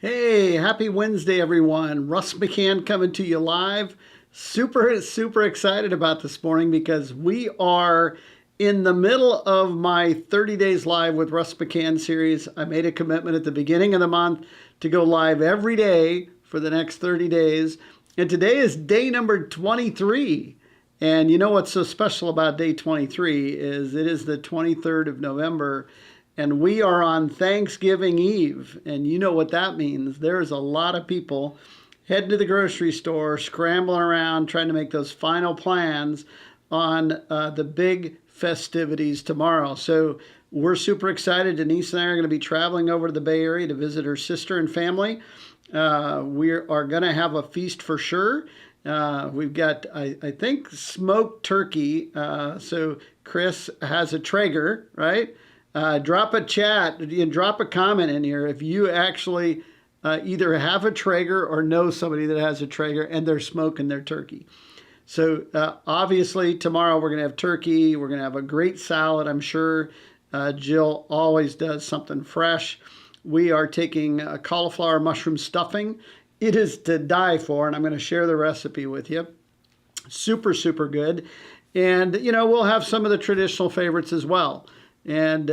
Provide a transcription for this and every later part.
Hey, happy Wednesday, everyone. Russ McCann coming to you live. Super excited about this morning because we are in the middle of my 30 Days Live with Russ McCann series. I made a commitment at the beginning of the month to go live every day for the next 30 days. And today is day number 23. And you know what's so special about day 23 is it is the 23rd of November. And we are on Thanksgiving Eve. And you know what that means. There's a lot of people heading to the grocery store, scrambling around, trying to make those final plans on the big festivities tomorrow. So we're super excited. Denise and I are going to be traveling over to the Bay Area to visit her sister and family. We are going to have a feast for sure. We've got, I think, smoked turkey. So Chris has a Traeger, right? Drop a chat, drop a comment in here if you actually either have a Traeger or know somebody that has a Traeger and they're smoking their turkey. So obviously tomorrow we're going to have turkey. We're going to have a great salad, I'm sure. Jill always does something fresh. We are taking cauliflower mushroom stuffing. It is to die for, and I'm going to share the recipe with you. Super good. And, we'll have some of the traditional favorites as well. And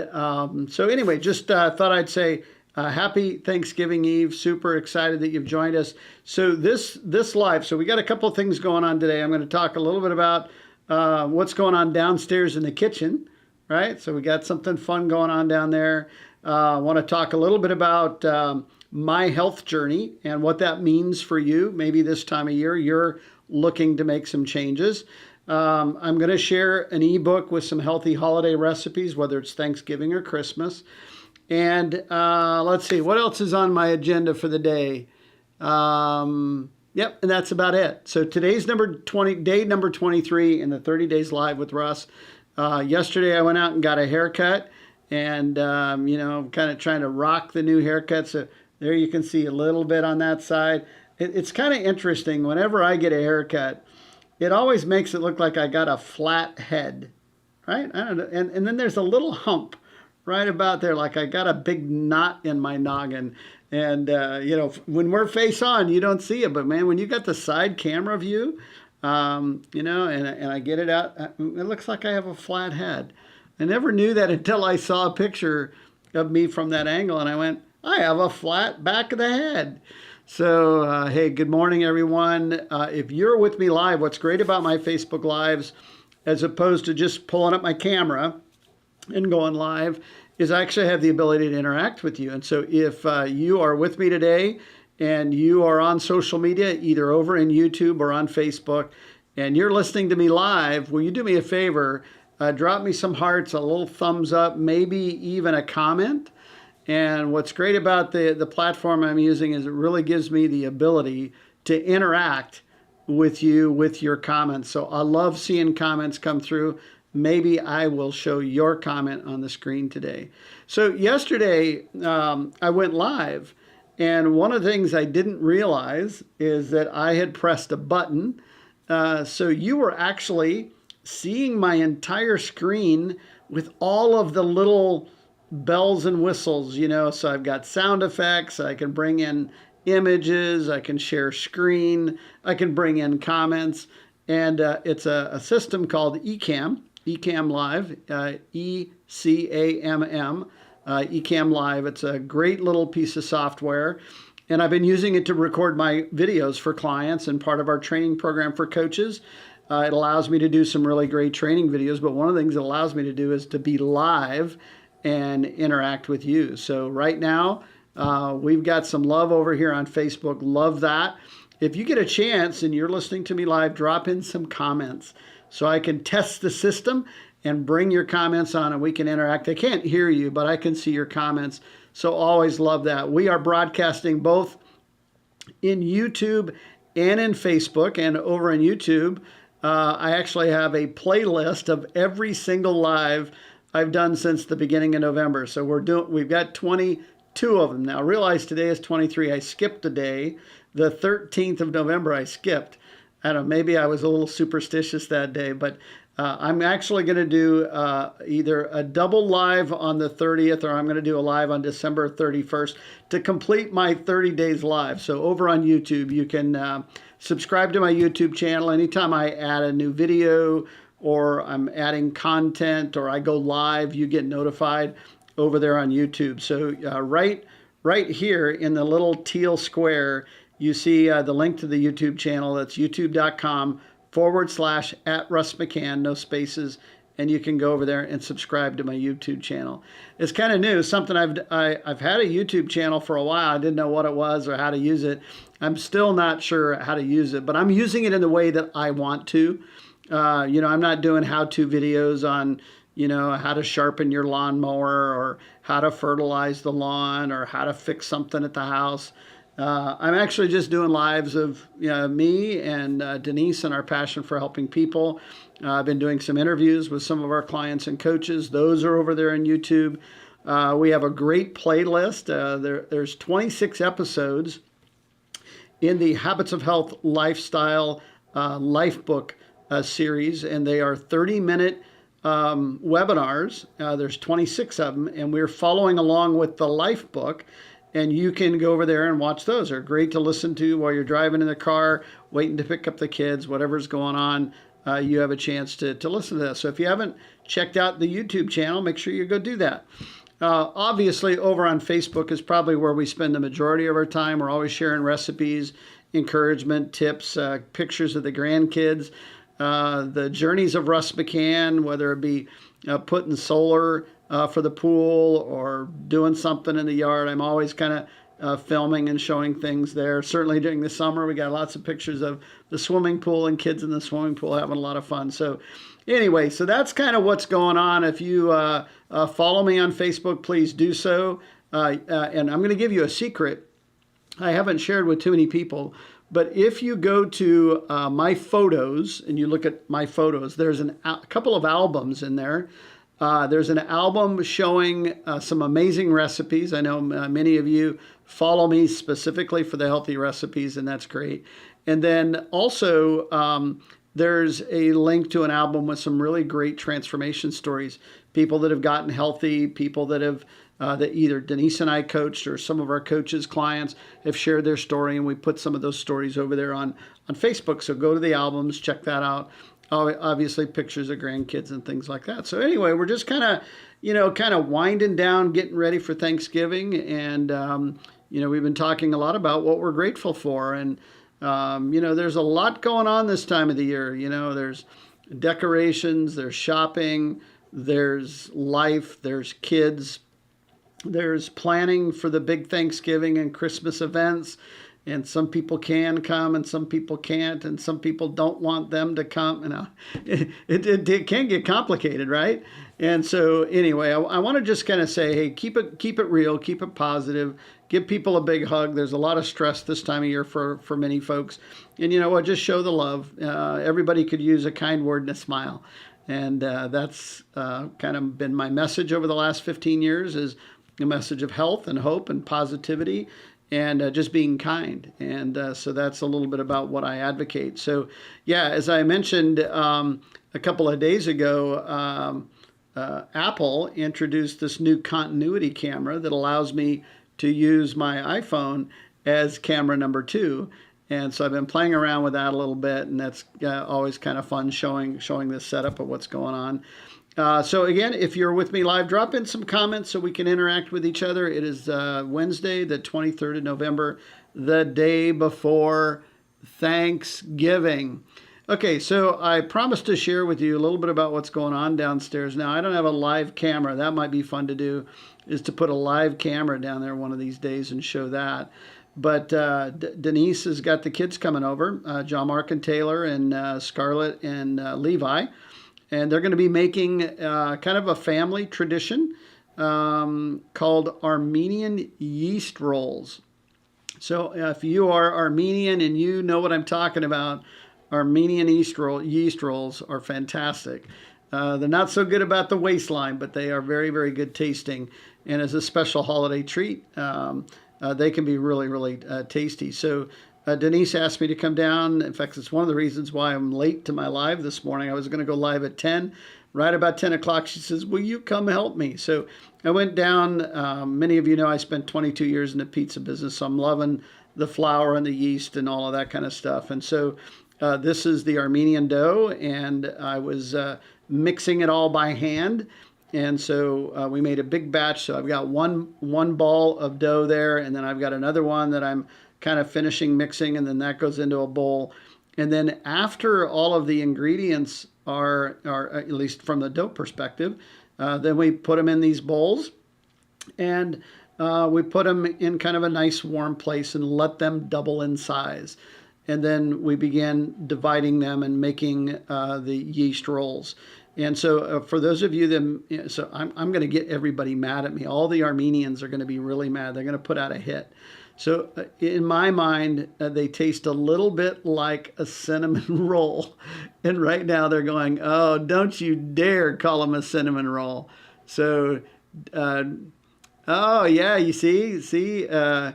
so anyway, just thought I'd say happy Thanksgiving Eve. Super excited that you've joined us. So this live, so we got a couple of things going on today. I'm going to talk a little bit about what's going on downstairs in the kitchen, right? So we got something fun going on down there. I want to talk a little bit about my health journey and what that means for you. Maybe this time of year you're looking to make some changes. I'm going to share an ebook with some healthy holiday recipes, whether it's Thanksgiving or Christmas. And let's see, what else is on my agenda for the day? Yep, and that's about it. So today's day number 23 in the 30 Days Live with Russ. Yesterday I went out and got a haircut and, kind of trying to rock the new haircut. So there you can see a little bit on that side. It's kind of interesting. Whenever I get a haircut, it always makes it look like I got a flat head, right? I don't know. And then there's a little hump right about there, like I got a big knot in my noggin. And, when we're face on, you don't see it. But, man, when you got the side camera view, and I get it out, it looks like I have a flat head. I never knew that until I saw a picture of me from that angle, and I went, I have a flat back of the head. So, hey, good morning, everyone. If you're with me live, what's great about my Facebook Lives, as opposed to just pulling up my camera and going live, is I actually have the ability to interact with you. And so if you are with me today and you are on social media, either over in YouTube or on Facebook, and you're listening to me live, will you do me a favor? Drop me some hearts, a little thumbs up, maybe even a comment. And what's great about the platform I'm using is it really gives me the ability to interact with you with your comments. So I love seeing comments come through. Maybe I will show your comment on the screen today. So yesterday I went live, and one of the things I didn't realize is that I had pressed a button. So you were actually seeing my entire screen with all of the little bells and whistles, so I've got sound effects, I can bring in images, I can share screen, I can bring in comments, and it's a system called Ecamm Live, E-C-A-M-M, Ecamm Live. It's a great little piece of software, and I've been using it to record my videos for clients and part of our training program for coaches. It allows me to do some really great training videos, but one of the things it allows me to do is to be live and interact with you. So right now, we've got some love over here on Facebook. Love that. If you get a chance and you're listening to me live, drop in some comments so I can test the system and bring your comments on and we can interact. I can't hear you, but I can see your comments. So always love that. We are broadcasting both in YouTube and in Facebook. And over in YouTube, I actually have a playlist of every single live I've done since the beginning of November. So we've got 22 of them now. Realize today is 23. I skipped a day. The 13th of November I skipped. I don't know, maybe I was a little superstitious that day, but I'm actually going to do either a double live on the 30th, or I'm going to do a live on December 31st to complete my 30 days live. So over on YouTube, you can subscribe to my YouTube channel. Anytime I add a new video or I'm adding content or I go live, you get notified over there on YouTube. So right here in the little teal square, you see the link to the YouTube channel. That's youtube.com/@Russ McCann, no spaces, and you can go over there and subscribe to my YouTube channel. It's kind of new, something I've had a YouTube channel for a while. I didn't know what it was or how to use it. I'm still not sure how to use it, but I'm using it in the way that I want to. I'm not doing how-to videos on, how to sharpen your lawnmower or how to fertilize the lawn or how to fix something at the house. I'm actually just doing lives of me and Denise and our passion for helping people. I've been doing some interviews with some of our clients and coaches. Those are over there on YouTube. We have a great playlist. There's 26 episodes in the Habits of Health Lifestyle Life Book series, and they are 30-minute webinars. There's 26 of them, and we're following along with the Life Book. And you can go over there and watch those. They're great to listen to while you're driving in the car, waiting to pick up the kids, whatever's going on. You have a chance to listen to this. So if you haven't checked out the YouTube channel, make sure you go do that. Obviously, over on Facebook is probably where we spend the majority of our time. We're always sharing recipes, encouragement, tips, pictures of the grandkids, the journeys of Russ McCann, whether it be putting solar for the pool or doing something in the yard. I'm always kind of filming and showing things there. Certainly during the summer, we got lots of pictures of the swimming pool and kids in the swimming pool having a lot of fun. So anyway, so that's kind of what's going on. If you follow me on Facebook, please do so. And I'm going to give you a secret I haven't shared with too many people. But if you go to my photos and you look at my photos, there's a couple of albums in there. There's an album showing some amazing recipes. I know many of you follow me specifically for the healthy recipes, and that's great. And then also there's a link to an album with some really great transformation stories. People that have gotten healthy, people that have that either Denise and I coached or some of our coaches' clients have shared their story, and we put some of those stories over there on Facebook. So go to the albums, check that out. Obviously pictures of grandkids and things like that. So anyway, we're just kind of winding down, getting ready for Thanksgiving. And, we've been talking a lot about what we're grateful for. And, there's a lot going on this time of the year. There's decorations, there's shopping, there's life, there's kids, there's planning for the big Thanksgiving and Christmas events. And some people can come and some people can't, and some people don't want them to come. It can get complicated, right? And so anyway, I want to just kind of say, hey, keep it real, keep it positive, give people a big hug. There's a lot of stress this time of year for many folks. And you know what, just show the love. Everybody could use a kind word and a smile. And that's kind of been my message over the last 15 years, is a message of health and hope and positivity. And just being kind. And so that's a little bit about what I advocate. So yeah, as I mentioned a couple of days ago, Apple introduced this new continuity camera that allows me to use my iPhone as camera number 2. And so I've been playing around with that a little bit, and that's always kind of fun showing this setup of what's going on. So again, if you're with me live, drop in some comments so we can interact with each other. It is Wednesday, the 23rd of November, the day before Thanksgiving. Okay, so I promised to share with you a little bit about what's going on downstairs. Now, I don't have a live camera. That might be fun to do, is to put a live camera down there one of these days and show that. But Denise has got the kids coming over, John Mark and Taylor and Scarlett and Levi. And they're going to be making kind of a family tradition called Armenian yeast rolls. So if you are Armenian and you know what I'm talking about, Armenian yeast rolls are fantastic. They're not so good about the waistline, but they are very, very good tasting. And as a special holiday treat, they can be really, really tasty. So Denise asked me to come down. In fact, it's one of the reasons why I'm late to my live this morning. I was going to go live at 10. Right about 10 o'clock, she says, will you come help me? So I went down. Many of you know I spent 22 years in the pizza business, so I'm loving the flour and the yeast and all of that kind of stuff. And so this is the Armenian dough, and I was mixing it all by hand. And so we made a big batch. So I've got one ball of dough there, and then I've got another one that I'm kind of finishing mixing, and then that goes into a bowl. And then after all of the ingredients are at least from the dough perspective, then we put them in these bowls, and we put them in kind of a nice warm place and let them double in size. And then we began dividing them and making the yeast rolls. And so for those of you that, so I'm going to get everybody mad at me. All the Armenians are going to be really mad. They're going to put out a hit. So in my mind, they taste a little bit like a cinnamon roll. And right now they're going, oh, don't you dare call them a cinnamon roll. So, oh, yeah, you see, Ada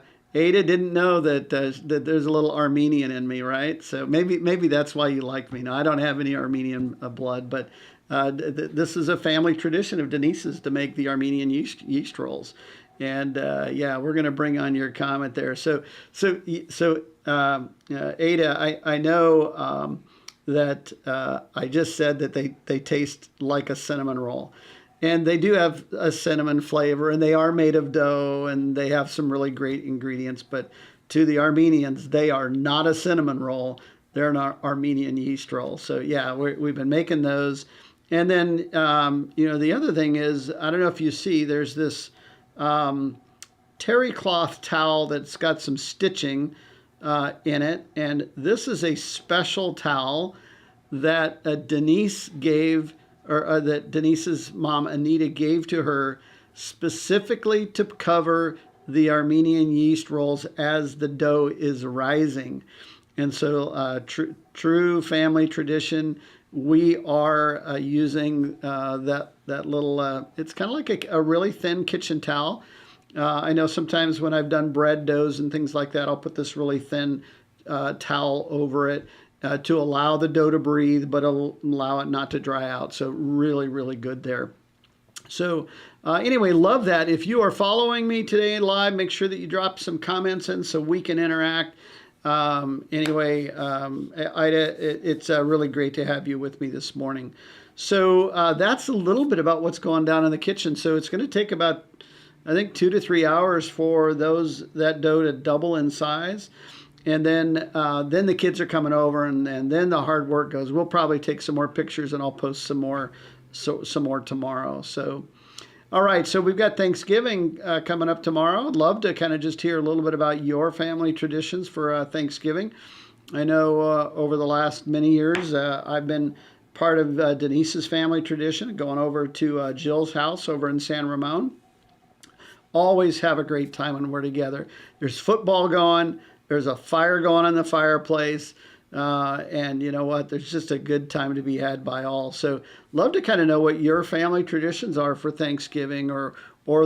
didn't know that that there's a little Armenian in me, right? So maybe that's why you like me. Now, I don't have any Armenian blood, but this is a family tradition of Denise's to make the Armenian yeast rolls. And yeah, we're going to bring on your comment there. So Ada, I know that I just said that they taste like a cinnamon roll. And they do have a cinnamon flavor, and they are made of dough, and they have some really great ingredients. But to the Armenians, they are not a cinnamon roll. They're an Armenian yeast roll. So yeah, we've been making those. And then, the other thing is, I don't know if you see, there's this terry cloth towel that's got some stitching in it. And this is a special towel that Denise gave, or that Denise's mom, Anita, gave to her specifically to cover the Armenian yeast rolls as the dough is rising. And so true family tradition, we are using that little, it's kind of like a really thin kitchen towel. I know sometimes when I've done bread doughs and things like that, I'll put this really thin towel over it to allow the dough to breathe, but allow it not to dry out. So really, really good there. So anyway, love that. If you are following me today live, make sure that you drop some comments in so we can interact. Anyway, Ida, it's really great to have you with me this morning. So that's a little bit about what's going down in the kitchen. So it's going to take about, I think, 2 to 3 hours for that dough to double in size. And then the kids are coming over, and then the hard work goes. We'll probably take some more pictures, and I'll post some more tomorrow. So, all right. So we've got Thanksgiving coming up tomorrow. I'd love to kind of just hear a little bit about your family traditions for Thanksgiving. I know over the last many years, I've been part of Denise's family tradition, going over to Jill's house over in San Ramon. Always have a great time when we're together. There's football going. There's a fire going in the fireplace. And you know what? There's just a good time to be had by all. So love to kind of know what your family traditions are for Thanksgiving or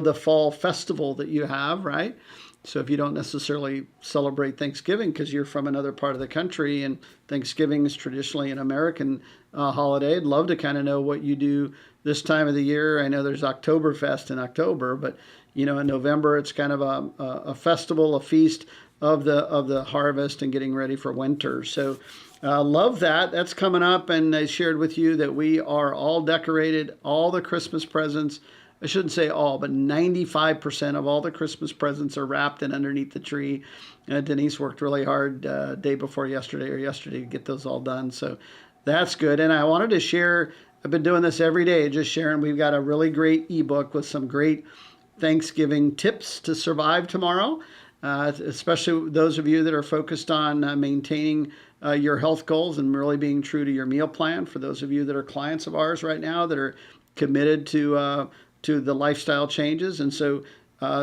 the fall festival that you have, right? So if you don't necessarily celebrate Thanksgiving because you're from another part of the country and Thanksgiving is traditionally an American holiday, I'd love to kind of know what you do this time of the year. I know there's Oktoberfest in October, but in November it's kind of a festival, a feast of the harvest and getting ready for winter. So love that. That's coming up, and I shared with you that we are all decorated. All the Christmas presents, I shouldn't say all, but 95% of all the Christmas presents are wrapped and underneath the tree. Denise worked really hard day before yesterday to get those all done. So that's good. And I wanted to share, I've been doing this every day, just sharing. We've got a really great ebook with some great Thanksgiving tips to survive tomorrow. Especially those of you that are focused on maintaining your health goals and really being true to your meal plan. For those of you that are clients of ours right now that are committed to the lifestyle changes. And so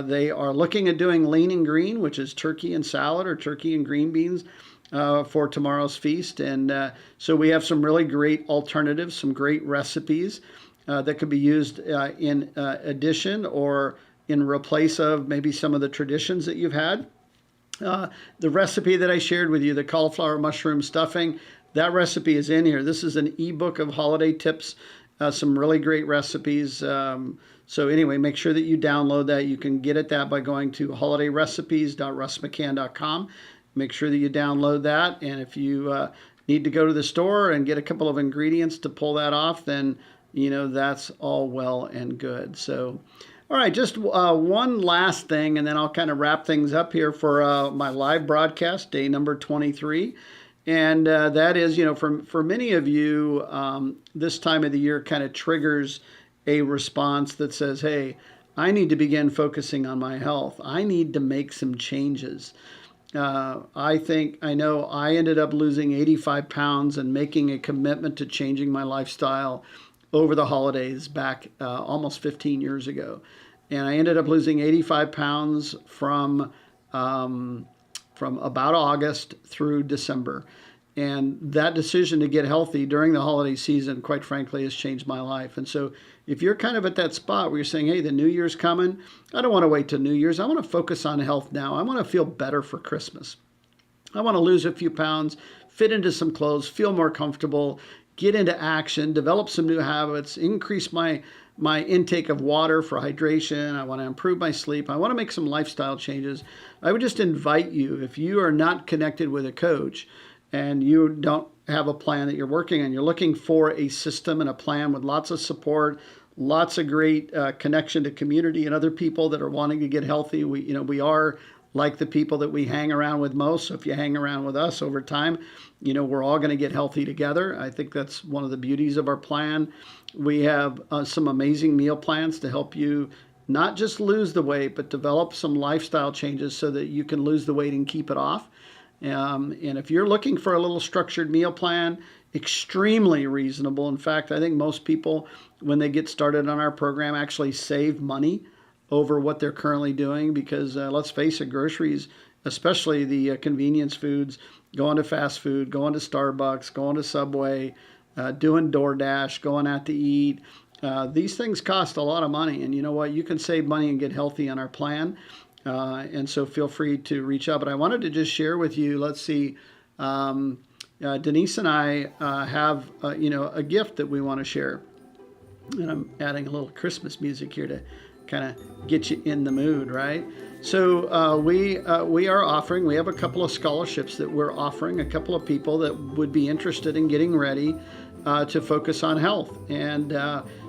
they are looking at doing lean and green, which is turkey and salad or turkey and green beans for tomorrow's feast. And so we have some really great alternatives, some great recipes that could be used in addition or in replace of maybe some of the traditions that you've had. The recipe that I shared with you, the cauliflower mushroom stuffing, that recipe is in here. This is an ebook of holiday tips, some really great recipes. So anyway, make sure that you download that. You can get at that by going to holidayrecipes.russmccann.com. Make sure that you download that. And if you need to go to the store and get a couple of ingredients to pull that off, then that's all well and good. So all right, just one last thing, and then I'll kind of wrap things up here for my live broadcast, day number 23. And that is, for many of you, this time of the year kind of triggers a response that says, hey, I need to begin focusing on my health. I need to make some changes. I know I ended up losing 85 pounds and making a commitment to changing my lifestyle over the holidays back almost 15 years ago. And I ended up losing 85 pounds from about August through December. And that decision to get healthy during the holiday season, quite frankly, has changed my life. And so if you're kind of at that spot where you're saying, hey, the New Year's coming, I don't want to wait till New Year's. I want to focus on health now. I want to feel better for Christmas. I want to lose a few pounds, fit into some clothes, feel more comfortable, get into action, develop some new habits, increase my intake of water for hydration. I want to improve my sleep. I want to make some lifestyle changes. I would just invite you, if you are not connected with a coach and you don't have a plan that you're working on, you're looking for a system and a plan with lots of support, lots of great connection to community and other people that are wanting to get healthy. We are like the people that we hang around with most. So if you hang around with us over time, we're all going to get healthy together. I think that's one of the beauties of our plan. We have some amazing meal plans to help you not just lose the weight, but develop some lifestyle changes so that you can lose the weight and keep it off. And if you're looking for a little structured meal plan, extremely reasonable. In fact, I think most people, when they get started on our program, actually save money over what they're currently doing because let's face it, groceries, especially the convenience foods, going to fast food, going to Starbucks, going to Subway, doing DoorDash, going out to eat. These things cost a lot of money. And you know what? You can save money and get healthy on our plan. And so feel free to reach out. But I wanted to just share with you, let's see, Denise and I have, a gift that we want to share. And I'm adding a little Christmas music here to kind of get you in the mood, right? So we are offering, we have a couple of scholarships that we're offering, a couple of people that would be interested in getting ready to focus on health. And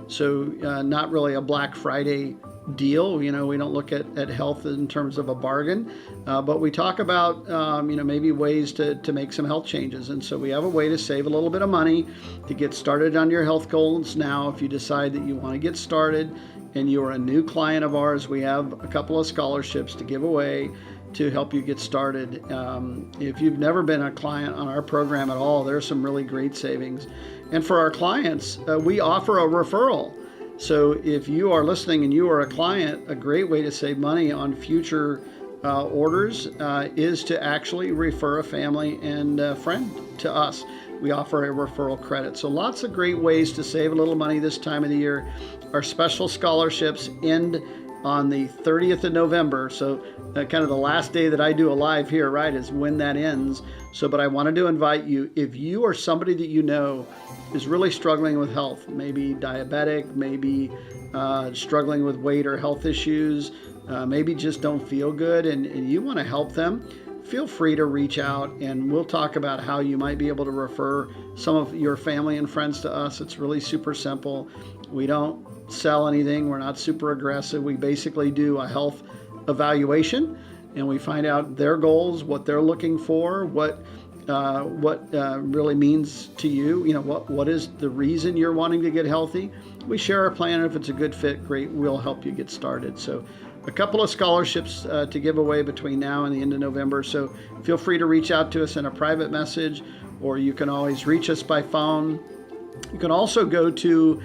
so not really a Black Friday deal. We don't look at health in terms of a bargain, but we talk about, maybe ways to make some health changes. And so we have a way to save a little bit of money to get started on your health goals now. If you decide that you want to get started and you're a new client of ours, we have a couple of scholarships to give away to help you get started. If you've never been a client on our program at all, there's some really great savings. And for our clients, we offer a referral. So if you are listening and you are a client, a great way to save money on future orders is to actually refer a family and friend to us. We offer a referral credit. So lots of great ways to save a little money this time of the year. Our special scholarships end on the 30th of November. So kind of the last day that I do a live here, right, is when that ends. So, but I wanted to invite you, if you are somebody that you know is really struggling with health, maybe diabetic, maybe struggling with weight or health issues, maybe just don't feel good and you want to help them, feel free to reach out and we'll talk about how you might be able to refer some of your family and friends to us. It's really super simple. We don't sell anything. We're not super aggressive. We basically do a health evaluation and we find out their goals, what they're looking for, what really means to you. What is the reason you're wanting to get healthy. We share our plan. If it's a good fit, great, we'll help you get started. So a couple of scholarships to give away between now and the end of November. So feel free to reach out to us in a private message, or you can always reach us by phone. You can also go to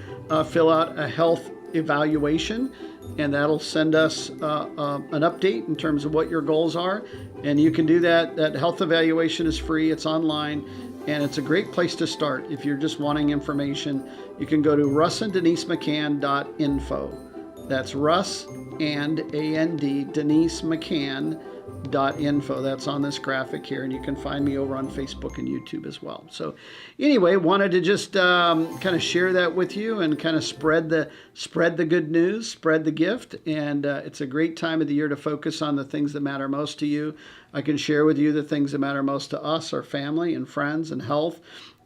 fill out a health evaluation, and that'll send us an update in terms of what your goals are. And you can do that. That health evaluation is free. It's online, and it's a great place to start. If you're just wanting information, you can go to russanddenismccann.info. That's Russ and A-N-D, Denise McCann, info. That's on this graphic here, and you can find me over on Facebook and YouTube as well. So anyway, wanted to just kind of share that with you and kind of spread the good news, spread the gift. And it's a great time of the year to focus on the things that matter most to you. I can share with you the things that matter most to us, our family and friends and health,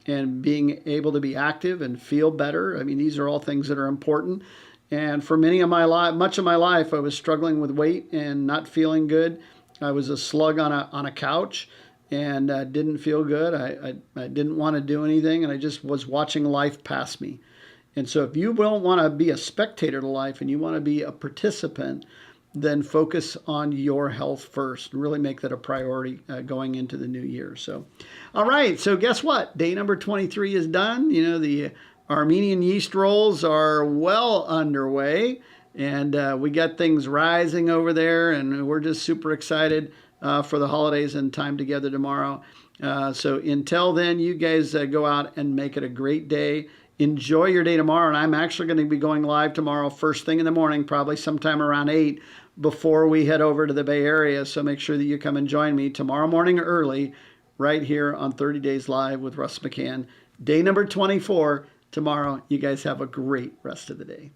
and being able to be active and feel better. I mean, these are all things that are important. And for much of my life, I was struggling with weight and not feeling good. I was a slug on a couch and didn't feel good. I didn't want to do anything, and I just was watching life pass me. And so if you don't want to be a spectator to life and you want to be a participant, then focus on your health first and really make that a priority going into the new year. So, all right. So guess what? Day number 23 is done. You know, the Armenian yeast rolls are well underway, and we got things rising over there, and we're just super excited for the holidays and time together tomorrow. So until then, you guys go out and make it a great day. Enjoy your day tomorrow, and I'm actually going to be going live tomorrow first thing in the morning, probably sometime around 8 before we head over to the Bay Area. So make sure that you come and join me tomorrow morning early right here on 30 Days Live with Russ McCann. Day number 24 tomorrow. You guys have a great rest of the day.